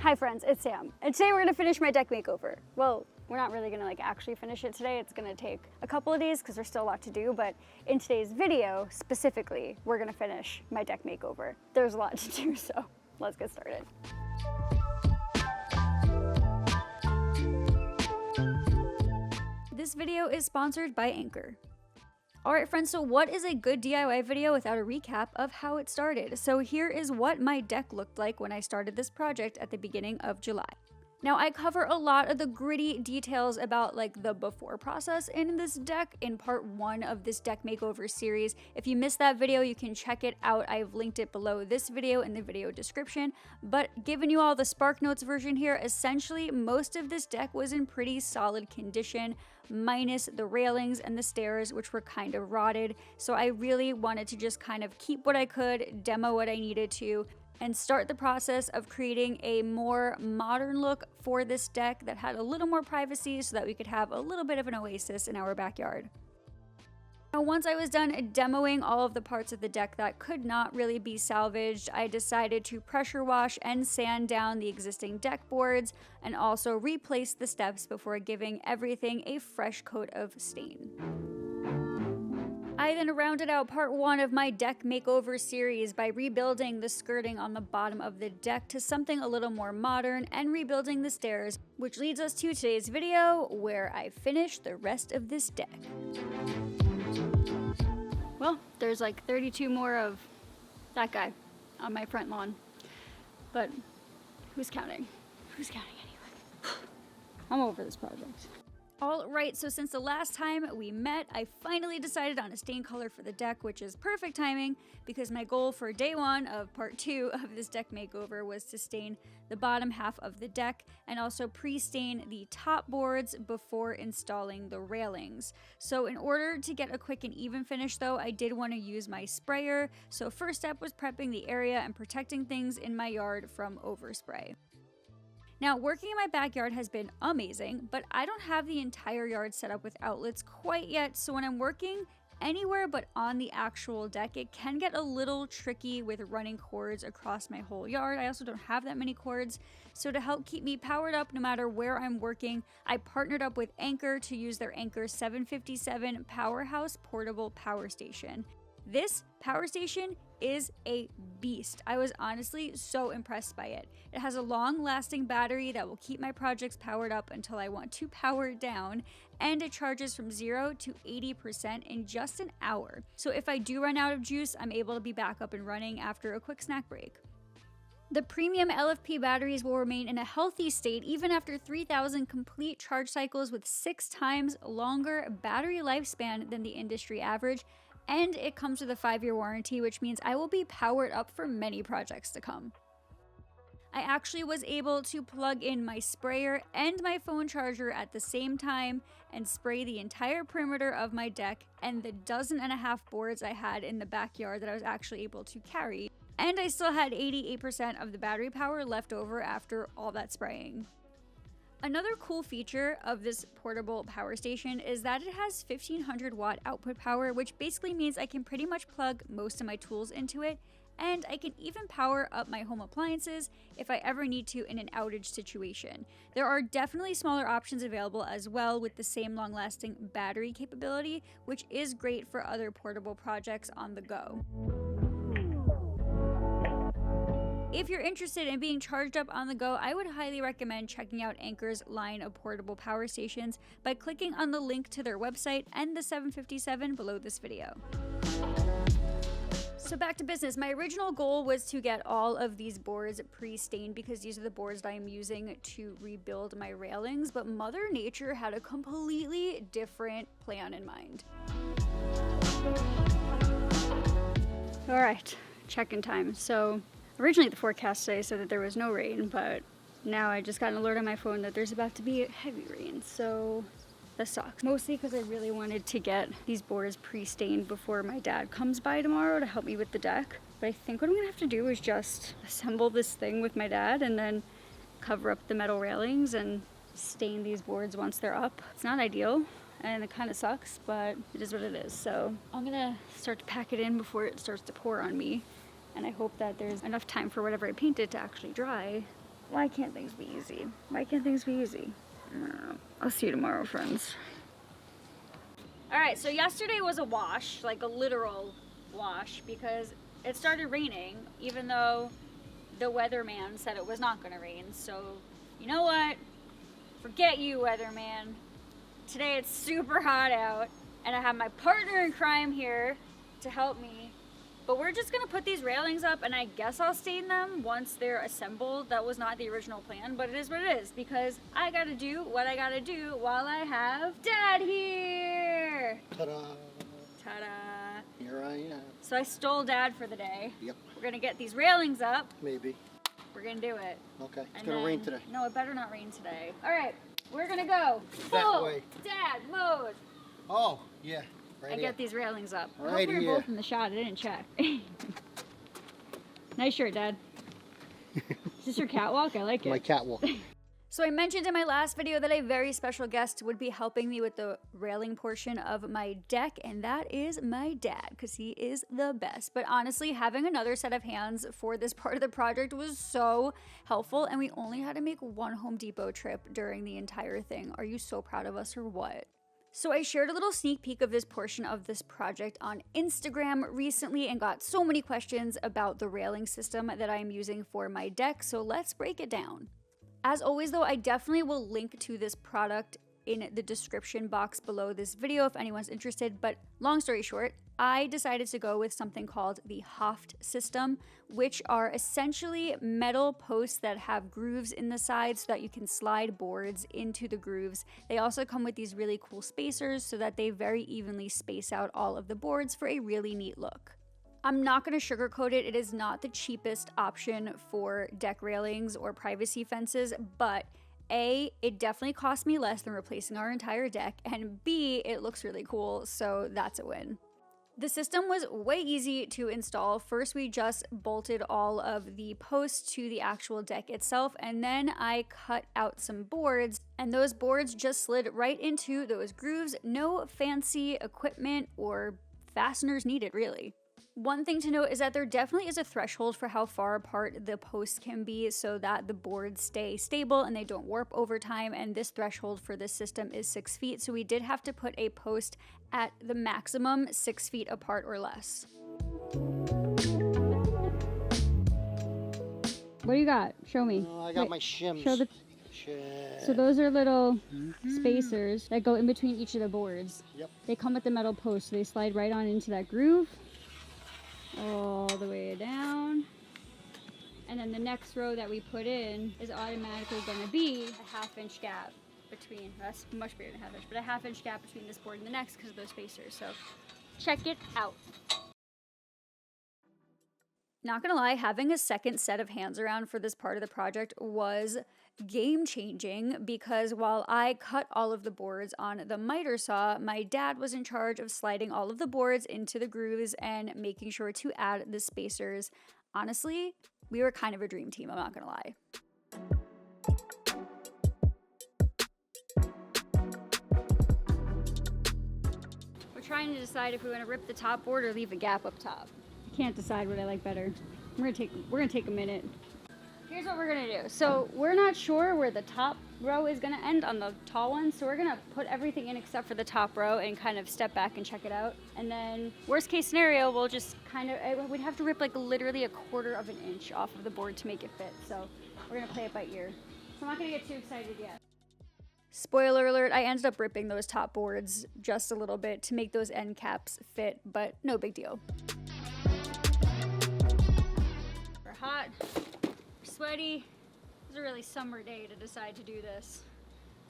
Hi friends, it's Sam, and today we're gonna finish my deck makeover. Well, we're not really gonna actually finish it today. It's gonna take a couple of days because there's still a lot to do, but in today's video, specifically, we're gonna finish my deck makeover. There's a lot to do, so let's get started. This video is sponsored by Anchor. Alright friends, so what is a good DIY video without a recap of how it started? So here is what my deck looked like when I started this project at the beginning of July. Now I cover a lot of the gritty details about the before process in this deck in part 1 of this deck makeover series. If you missed that video, you can check it out. I've linked it below this video in the video description. But giving you all the Spark Notes version here, essentially most of this deck was in pretty solid condition, minus the railings and the stairs, which were kind of rotted. So I really wanted to just kind of keep what I could, demo what I needed to, and start the process of creating a more modern look for this deck that had a little more privacy so that we could have a little bit of an oasis in our backyard. Now, once I was done demoing all of the parts of the deck that could not really be salvaged, I decided to pressure wash and sand down the existing deck boards and also replace the steps before giving everything a fresh coat of stain. I then rounded out part 1 of my deck makeover series by rebuilding the skirting on the bottom of the deck to something a little more modern and rebuilding the stairs, which leads us to today's video where I finish the rest of this deck. Well, there's 32 more of that guy on my front lawn, but who's counting? Who's counting anyway? I'm over this project. Alright, so since the last time we met, I finally decided on a stain color for the deck, which is perfect timing because my goal for day 1 of part 2 of this deck makeover was to stain the bottom half of the deck and also pre-stain the top boards before installing the railings. So in order to get a quick and even finish though, I did want to use my sprayer. So first step was prepping the area and protecting things in my yard from overspray. Now, working in my backyard has been amazing, but I don't have the entire yard set up with outlets quite yet, so when I'm working anywhere but on the actual deck, it can get a little tricky with running cords across my whole yard. I also don't have that many cords, so to help keep me powered up no matter where I'm working, I partnered up with Anchor to use their Anchor 757 Powerhouse Portable Power Station. This power station is a beast. I was honestly so impressed by it. It has a long-lasting battery that will keep my projects powered up until I want to power down, and it charges from 0 to 80% in just an hour. So if I do run out of juice, I'm able to be back up and running after a quick snack break. The premium LFP batteries will remain in a healthy state even after 3,000 complete charge cycles with 6 times longer battery lifespan than the industry average. And it comes with a 5-year warranty, which means I will be powered up for many projects to come. I actually was able to plug in my sprayer and my phone charger at the same time and spray the entire perimeter of my deck and the 12.5 boards I had in the backyard that I was actually able to carry. And I still had 88% of the battery power left over after all that spraying. Another cool feature of this portable power station is that it has 1500 watt output power, which basically means I can pretty much plug most of my tools into it, and I can even power up my home appliances if I ever need to in an outage situation. There are definitely smaller options available as well with the same long-lasting battery capability, which is great for other portable projects on the go. If you're interested in being charged up on the go, I would highly recommend checking out Anchor's line of portable power stations by clicking on the link to their website and the 757 below this video. So back to business. My original goal was to get all of these boards pre-stained because these are the boards that I'm using to rebuild my railings, but Mother Nature had a completely different plan in mind. All right, check-in time. So originally the forecast today said that there was no rain, but now I just got an alert on my phone that there's about to be heavy rain, so that sucks. Mostly because I really wanted to get these boards pre-stained before my dad comes by tomorrow to help me with the deck. But I think what I'm gonna have to do is just assemble this thing with my dad and then cover up the metal railings and stain these boards once they're up. It's not ideal and it kind of sucks, but it is what it is. So I'm gonna start to pack it in before it starts to pour on me. And I hope that there's enough time for whatever I painted to actually dry Why can't things be easy? Why can't things be easy? I don't know. I'll see you tomorrow, friends. All right, so yesterday was a wash, like a literal wash, because it started raining, even though the weatherman said it was not gonna rain. So, you know what? Forget you, weatherman. Today it's super hot out, and I have my partner in crime here to help me. But we're just gonna put these railings up, and I guess I'll stain them once they're assembled. That was not the original plan, but it is what it is, because I gotta do what I gotta do while I have Dad here. Ta-da! Ta-da! Here I am. So I stole Dad for the day. Yep. We're gonna get these railings up. Maybe. We're gonna do it. Okay. It's gonna rain today. No, it better not rain today. All right, we're gonna go. That way. Dad, load. Oh, yeah. Right I here. get these railings up. I Right hope we were here. both in the shot. I didn't check. Nice shirt, Dad. Is this your catwalk? I like it. My catwalk. So I mentioned in my last video that a very special guest would be helping me with the railing portion of my deck, and that is my dad, because he is the best. But honestly, having another set of hands for this part of the project was so helpful, and we only had to make one Home Depot trip during the entire thing. Are you so proud of us or what? So I shared a little sneak peek of this portion of this project on Instagram recently and got so many questions about the railing system that I'm using for my deck, so let's break it down. As always though, I definitely will link to this product in the description box below this video if anyone's interested, but long story short, I decided to go with something called the Haft system, which are essentially metal posts that have grooves in the sides so that you can slide boards into the grooves. They also come with these really cool spacers so that they very evenly space out all of the boards for a really neat look. I'm not going to sugarcoat it, it is not the cheapest option for deck railings or privacy fences, but A, it definitely cost me less than replacing our entire deck, and B, it looks really cool, so that's a win. The system was way easy to install. First, we just bolted all of the posts to the actual deck itself, and then I cut out some boards, and those boards just slid right into those grooves. No fancy equipment or fasteners needed, really. One thing to note is that there definitely is a threshold for how far apart the posts can be so that the boards stay stable and they don't warp over time, and this threshold for this system is 6 feet, so we did have to put a post at the maximum 6 feet apart or less. What do you got? Show me. I got my shims. Show the... So those are little spacers that go in between each of the boards. Yep. They come with the metal post, so they slide right on into that groove. All the way down, and then the next row that we put in is automatically going to be a 1/2 inch gap between, that's much bigger than 1/2 inch, but a 1/2 inch gap between this board and the next because of those spacers, so check it out. Not gonna lie, having a second set of hands around for this part of the project was game changing, because while I cut all of the boards on the miter saw, my dad was in charge of sliding all of the boards into the grooves and making sure to add the spacers. Honestly, we were kind of a dream team, I'm not gonna lie. We're trying to decide if we want to rip the top board or leave a gap up top. I can't decide what I like better. We're gonna take a minute. Here's what we're gonna do. So we're not sure where the top row is gonna end on the tall one, so we're gonna put everything in except for the top row and kind of step back and check it out. And then worst case scenario, we'll just kind of, we'd have to rip like literally 1/4 inch off of the board to make it fit. So we're gonna play it by ear. So I'm not gonna get too excited yet. Spoiler alert, I ended up ripping those top boards just a little bit to make those end caps fit, but no big deal. We're hot. Sweaty. It was a really summer day to decide to do this.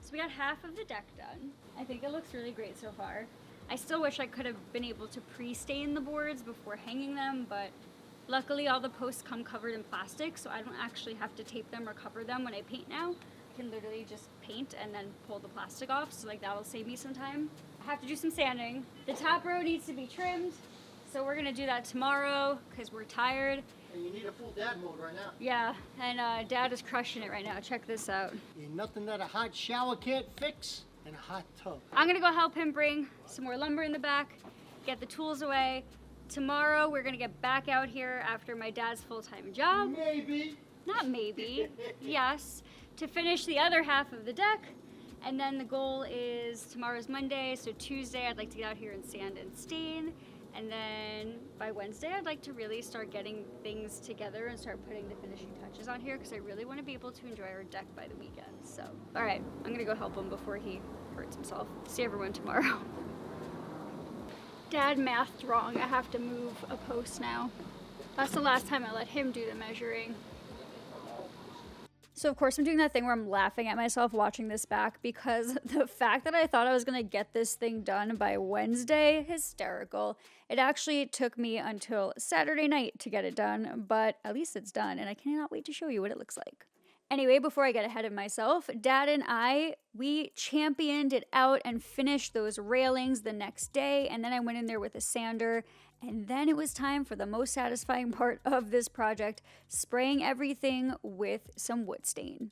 So we got half of the deck done. I think it looks really great so far. I still wish I could have been able to pre-stain the boards before hanging them, but luckily all the posts come covered in plastic, so I don't actually have to tape them or cover them when I paint now. I can literally just paint and then pull the plastic off, so like that'll save me some time. I have to do some sanding. The top row needs to be trimmed, so we're gonna do that tomorrow because we're tired. And you need a full dad mode right now. Yeah, and Dad is crushing it right now. Check this out. Ain't nothing that a hot shower can't fix, and a hot tub. I'm gonna go help him bring some more lumber in the back, get the tools away. Tomorrow we're gonna get back out here after my dad's full-time job. Maybe. not maybe, yes, to finish the other half of the deck. And then the goal is tomorrow's Monday, so Tuesday I'd like to get out here and sand and stain. And then by Wednesday, I'd like to really start getting things together and start putting the finishing touches on here because I really want to be able to enjoy our deck by the weekend. So, all right, I'm gonna go help him before he hurts himself. See everyone tomorrow. Dad mathed wrong. I have to move a post now. That's the last time I let him do the measuring. So of course I'm doing that thing where I'm laughing at myself watching this back because the fact that I thought I was gonna get this thing done by Wednesday, hysterical. It actually took me until Saturday night to get it done, but at least it's done and I cannot wait to show you what it looks like. Anyway, before I get ahead of myself, Dad and we championed it out and finished those railings the next day, and then I went in there with a sander, and then it was time for the most satisfying part of this project, spraying everything with some wood stain.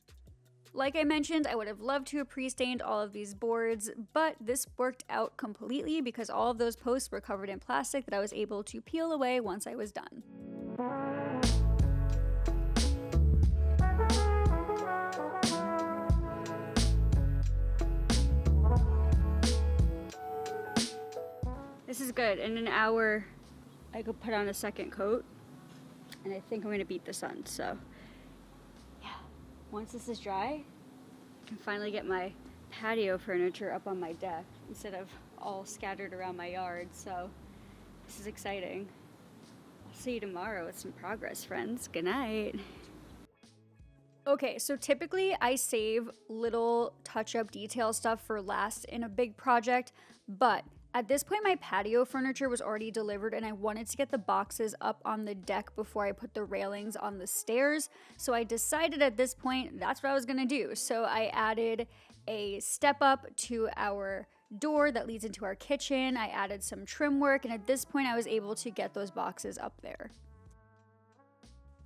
Like I mentioned, I would have loved to have pre-stained all of these boards, but this worked out completely because all of those posts were covered in plastic that I was able to peel away once I was done. This is good. In an hour, I could put on a second coat, and I think I'm gonna beat the sun, so yeah. Once this is dry, I can finally get my patio furniture up on my deck instead of all scattered around my yard, so this is exciting. I'll see you tomorrow with some progress, friends. Good night. Okay, so typically I save little touch-up detail stuff for last in a big project, but at this point my patio furniture was already delivered and I wanted to get the boxes up on the deck before I put the railings on the stairs. So I decided at this point that's what I was gonna do. So I added a step up to our door that leads into our kitchen. I added some trim work, and at this point I was able to get those boxes up there.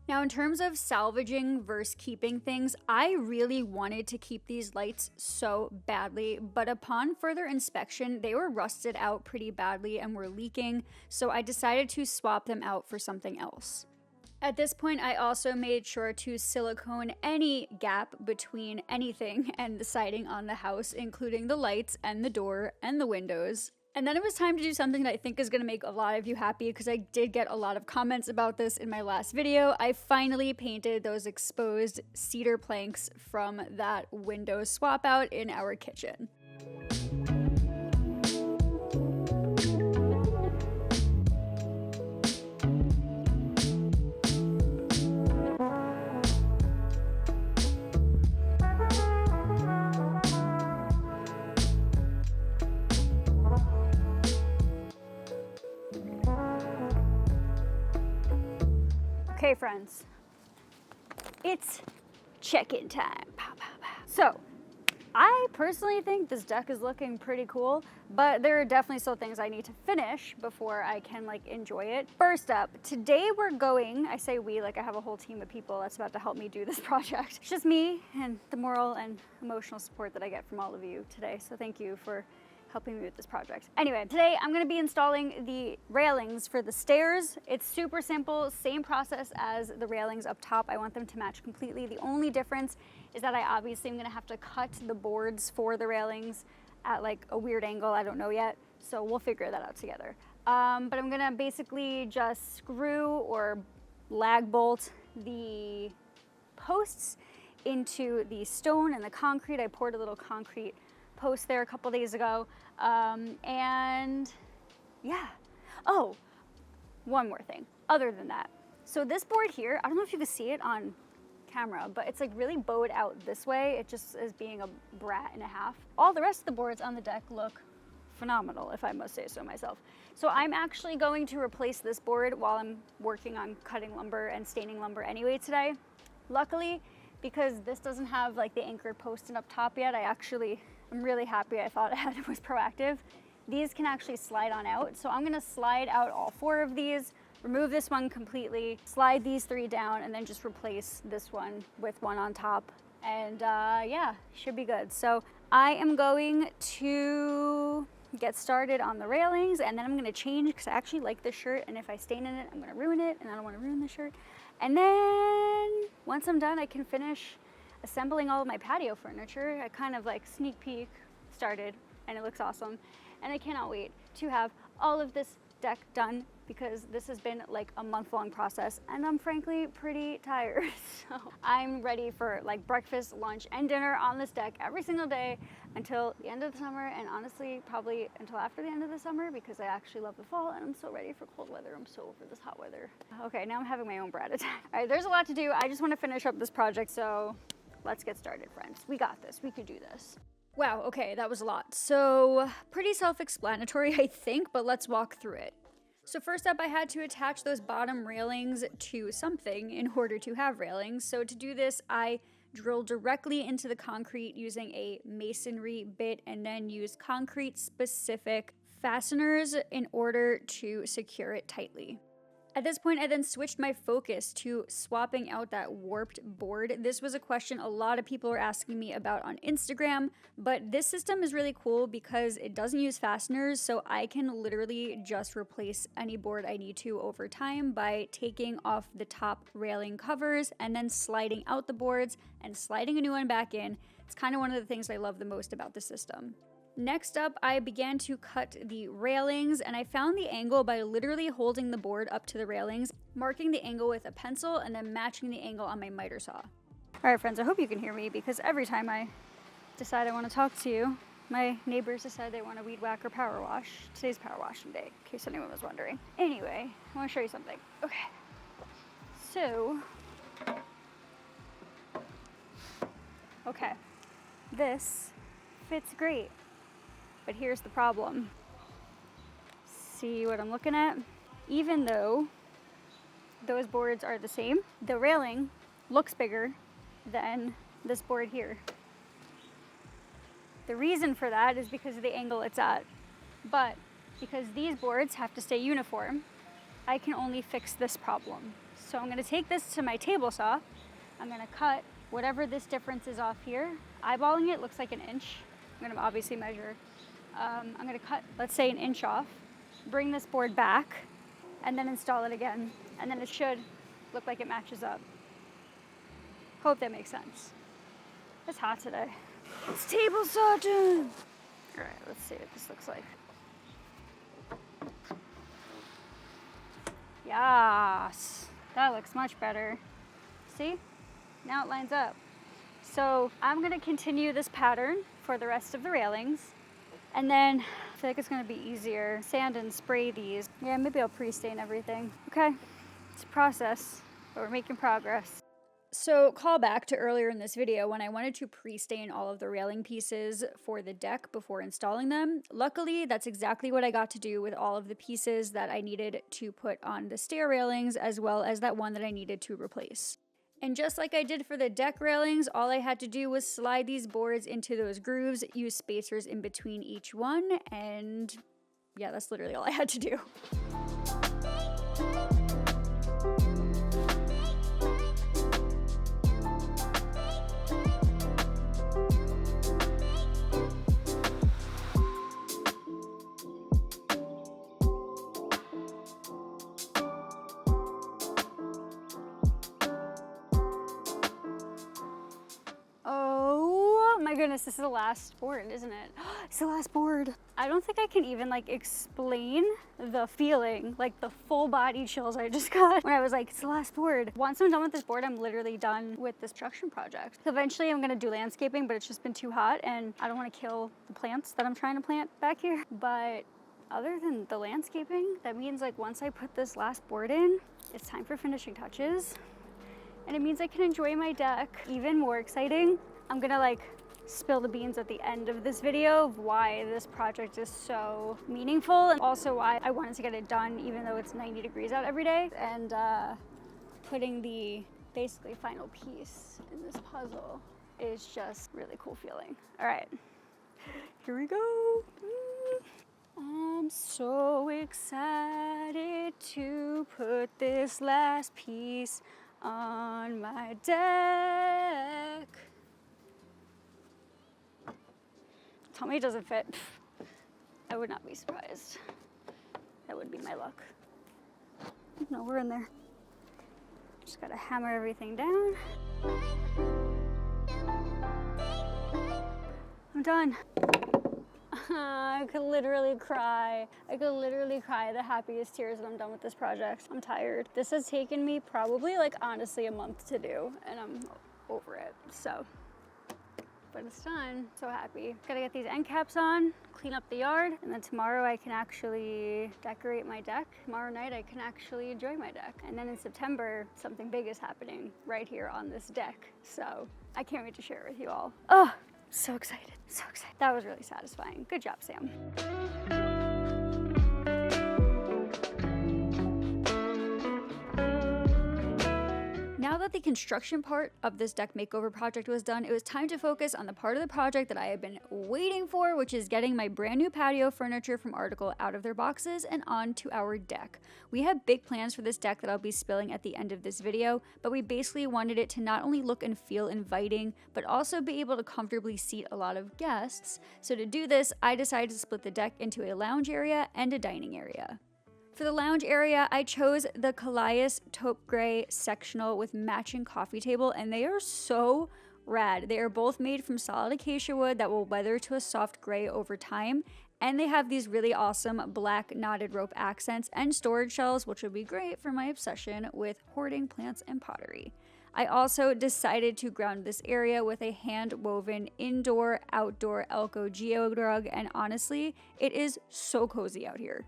Now, in terms of salvaging versus keeping things, I really wanted to keep these lights so badly, but upon further inspection, they were rusted out pretty badly and were leaking, so I decided to swap them out for something else. At this point, I also made sure to silicone any gap between anything and the siding on the house, including the lights and the door and the windows. And then it was time to do something that I think is going to make a lot of you happy because I did get a lot of comments about this in my last video. I finally painted those exposed cedar planks from that window swap out in our kitchen. Okay, friends, it's check-in time. Pow, pow, pow. So, I personally think this deck is looking pretty cool, but there are definitely still things I need to finish before I can enjoy it. First up, today we're going, I say we, like I have a whole team of people that's about to help me do this project. It's just me and the moral and emotional support that I get from all of you today, so thank you for helping me with this project. Anyway, today I'm gonna be installing the railings for the stairs. It's super simple, same process as the railings up top. I want them to match completely. The only difference is that I obviously am gonna have to cut the boards for the railings at a weird angle, I don't know yet. So we'll figure that out together. But I'm gonna basically just screw or lag bolt the posts into the stone and the concrete. I poured a little concrete post there a couple days ago, and yeah. Oh, one more thing other than that. So this board here, I don't know if you can see it on camera, but it's really bowed out this way. It just is being a brat and a half. All the rest of the boards on the deck look phenomenal, if I must say so myself. So I'm actually going to replace this board while I'm working on cutting lumber and staining lumber anyway today. Luckily, because this doesn't have the anchored post up top yet, I'm really happy I thought ahead and was proactive. These can actually slide on out. So I'm gonna slide out all 4 of these, remove this one completely, slide these 3 down, and then just replace this one with one on top. And yeah, should be good. So I am going to get started on the railings, and then I'm gonna change because I actually like this shirt, and if I stain in it, I'm gonna ruin it, and I don't wanna ruin the shirt. And then once I'm done, I can finish assembling all of my patio furniture. I kind of like sneak peek started, and it looks awesome. And I cannot wait to have all of this deck done because this has been like a month-long process, and I'm frankly pretty tired. So I'm ready for like breakfast, lunch, and dinner on this deck every single day until the end of the summer, and honestly probably until after the end of the summer because I actually love the fall and I'm so ready for cold weather. I'm so over this hot weather. Okay, now I'm having my own brat attack. All right, there's a lot to do. I just want to finish up this project, so let's get started, friends. We got this. We could do this. Wow, okay, that was a lot. So pretty self-explanatory, I think, but let's walk through it. So first up, I had to attach those bottom railings to something in order to have railings. So to do this, I drilled directly into the concrete using a masonry bit and then used concrete-specific fasteners in order to secure it tightly. At this point, I then switched my focus to swapping out that warped board. This was a question a lot of people were asking me about on Instagram, but this system is really cool because it doesn't use fasteners, so I can literally just replace any board I need to over time by taking off the top railing covers and then sliding out the boards and sliding a new one back in. It's kind of one of the things I love the most about the system. Next up, I began to cut the railings, and I found the angle by literally holding the board up to the railings, marking the angle with a pencil, and then matching the angle on my miter saw. All right, friends, I hope you can hear me because every time I decide I want to talk to you, my neighbors decide they want to weed whack or power wash. Today's power washing day, in case anyone was wondering. Anyway, I want to show you something. Okay. So, okay, this fits great. But here's the problem. See what I'm looking at? Even though those boards are the same, the railing looks bigger than this board here. The reason for that is because of the angle it's at. But because these boards have to stay uniform, I can only fix this problem. So I'm gonna take this to my table saw. I'm gonna cut whatever this difference is off here. Eyeballing it looks like an inch. I'm gonna obviously measure. I'm gonna cut, let's say, an inch off, bring this board back, and then install it again. And then it should look like it matches up. Hope that makes sense. It's hot today. It's table saw time! All right, let's see what this looks like. Yes, that looks much better. See? Now it lines up. So I'm gonna continue this pattern for the rest of the railings. And then I feel like it's gonna be easier. Sand and spray these. Yeah, maybe I'll pre-stain everything. Okay, it's a process, but we're making progress. So call back to earlier in this video when I wanted to pre-stain all of the railing pieces for the deck before installing them. Luckily, that's exactly what I got to do with all of the pieces that I needed to put on the stair railings, as well as that one that I needed to replace. And just like I did for the deck railings, all I had to do was slide these boards into those grooves, use spacers in between each one, and yeah, that's literally all I had to do. My goodness, this is the last board, isn't it? It's the last board. I don't think I can even like explain the feeling, like the full body chills I just got when I was like, it's the last board. Once I'm done with this board, I'm literally done with this construction project. Eventually I'm gonna do landscaping, but it's just been too hot and I don't wanna kill the plants that I'm trying to plant back here. But other than the landscaping, that means like once I put this last board in, it's time for finishing touches. And it means I can enjoy my deck. Even more exciting, I'm gonna like spill the beans at the end of this video of why this project is so meaningful and also why I wanted to get it done even though it's 90 degrees out every day, and putting the basically final piece in this puzzle is just really cool feeling. All right, here we go. I'm so excited to put this last piece on my deck. Tell me it doesn't fit. I would not be surprised. That would be my luck. No, we're in there. Just gotta hammer everything down. I'm done. I could literally cry. I could literally cry the happiest tears when I'm done with this project. I'm tired. This has taken me probably like honestly a month to do, and I'm over it, so. But it's done. So happy. Gotta get these end caps on, clean up the yard, and then tomorrow I can actually decorate my deck. Tomorrow night I can actually enjoy my deck. And then in September, something big is happening right here on this deck. So I can't wait to share it with you all. Oh, so excited, so excited. That was really satisfying. Good job, Sam. Now that the construction part of this deck makeover project was done, it was time to focus on the part of the project that I have been waiting for, which is getting my brand new patio furniture from Article out of their boxes and onto our deck. We have big plans for this deck that I'll be spilling at the end of this video, but we basically wanted it to not only look and feel inviting, but also be able to comfortably seat a lot of guests. So to do this, I decided to split the deck into a lounge area and a dining area. For the lounge area, I chose the Calais taupe gray sectional with matching coffee table, and they are so rad. They are both made from solid acacia wood that will weather to a soft gray over time, and they have these really awesome black knotted rope accents and storage shelves, which would be great for my obsession with hoarding plants and pottery. I also decided to ground this area with a hand-woven indoor-outdoor Elko Geo rug, and honestly, it is so cozy out here.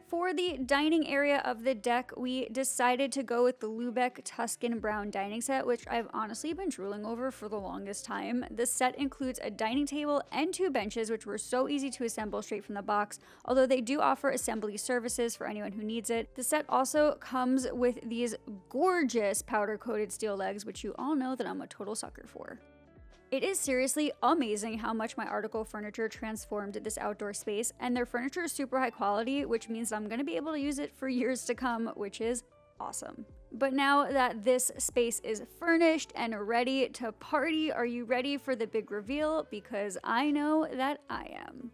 For the dining area of the deck, we decided to go with the Lubeck Tuscan Brown dining set, which I've honestly been drooling over for the longest time. This set includes a dining table and 2 benches, which were so easy to assemble straight from the box, although they do offer assembly services for anyone who needs it. The set also comes with these gorgeous powder-coated steel legs, which you all know that I'm a total sucker for. It is seriously amazing how much my Article furniture transformed this outdoor space, and their furniture is super high quality, which means I'm going to be able to use it for years to come, which is awesome. But now that this space is furnished and ready to party, are you ready for the big reveal? Because I know that I am.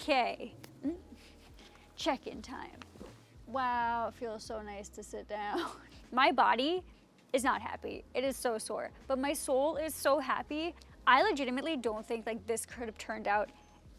Okay, check-in time. Wow, it feels so nice to sit down. My body is not happy. It is so sore, but my soul is so happy. I legitimately don't think like this could have turned out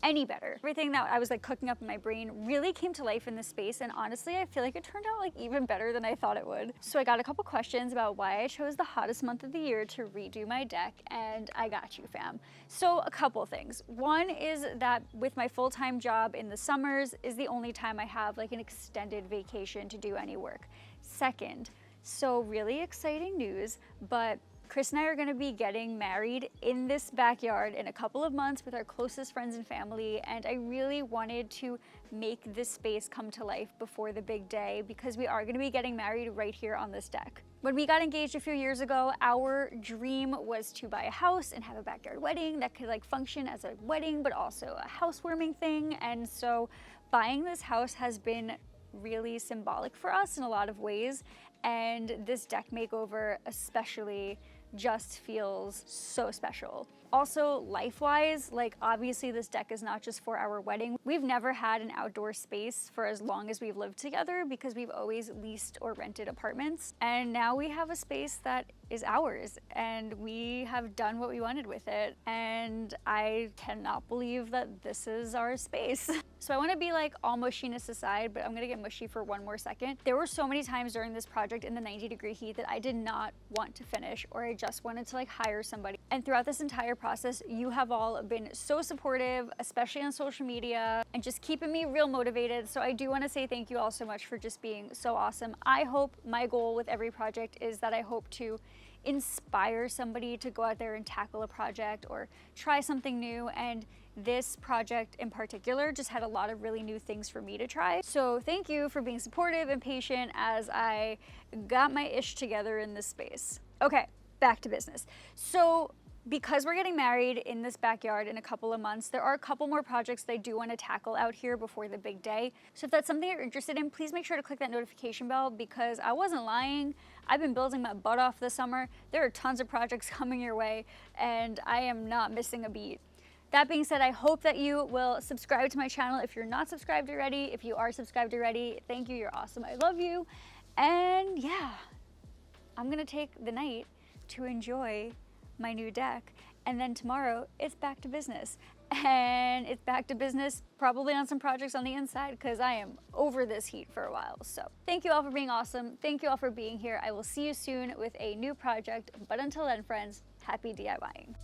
any better. Everything that I was like cooking up in my brain really came to life in this space, and honestly I feel like it turned out like even better than I thought it would. So I got a couple questions about why I chose the hottest month of the year to redo my deck, and I got you, fam. So a couple things. One is that with my full-time job in the summers is the only time I have like an extended vacation to do any work. Second, so really exciting news, but Chris and I are going to be getting married in this backyard in a couple of months with our closest friends and family, and I really wanted to make this space come to life before the big day because we are going to be getting married right here on this deck. When we got engaged a few years ago, our dream was to buy a house and have a backyard wedding that could like function as a wedding but also a housewarming thing, and so buying this house has been really symbolic for us in a lot of ways, and this deck makeover especially just feels so special. Also, life-wise, like obviously this deck is not just for our wedding. We've never had an outdoor space for as long as we've lived together because we've always leased or rented apartments. And now we have a space that is ours and we have done what we wanted with it. And I cannot believe that this is our space. So I want to be like all mushiness aside, but I'm gonna get mushy for one more second. There were so many times during this project in the 90-degree heat that I did not want to finish, or I just wanted to like hire somebody. And throughout this entire process, you have all been so supportive, especially on social media, and just keeping me real motivated. So I do want to say thank you all so much for just being so awesome. I hope my goal with every project is that I hope to inspire somebody to go out there and tackle a project or try something new, and this project in particular just had a lot of really new things for me to try. So thank you for being supportive and patient as I got my ish together in this space. Okay, back to business. So because we're getting married in this backyard in a couple of months, there are a couple more projects that I do want to tackle out here before the big day. So if that's something you're interested in, please make sure to click that notification bell, because I wasn't lying. I've been building my butt off this summer. There are tons of projects coming your way and I am not missing a beat. That being said, I hope that you will subscribe to my channel if you're not subscribed already. If you are subscribed already, thank you, you're awesome, I love you. And yeah, I'm gonna take the night to enjoy my new deck, and then tomorrow it's back to business. And it's back to business probably on some projects on the inside because I am over this heat for a while. So thank you all for being awesome. Thank you all for being here. I will see you soon with a new project, but until then, friends, happy DIYing.